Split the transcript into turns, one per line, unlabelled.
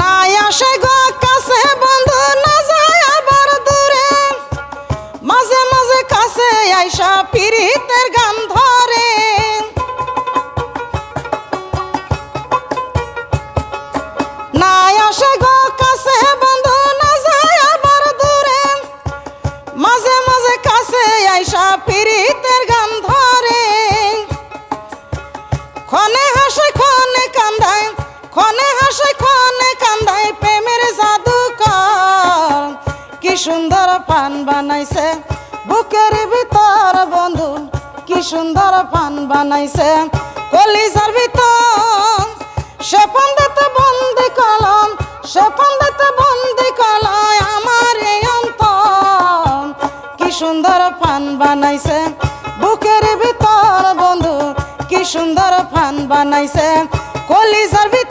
নাই আসে গো কাছে বন্ধু না যায় আবার দূরে মাঝে মাঝে কাছে আইসা পিরিতের গান ধরে নাই আসে গো কাছে বন্ধু না যায় আবার দূরে মাঝে মাঝে কাছে আইসা পিরিতের গান ধরে ক্ষণে হাসে ক্ষণে কান্দায় ক্ষণে হাসে ক্ষণে কান্দায় প্রেমের জাদুকর কি সুন্দর পান বানাইছে বুকের ভিতর বন্ধু কি সুন্দর পান বানাইছে কলিজার ভিতর সে পন্দিতে বন্দি কলম সে পন্দিতে বন্দি কলয় আমার এই অন্তর কি সুন্দর পান বানাইছে বুকের ভিতর বন্ধু কি সুন্দর পান বানাইছে কলিজার ভিতর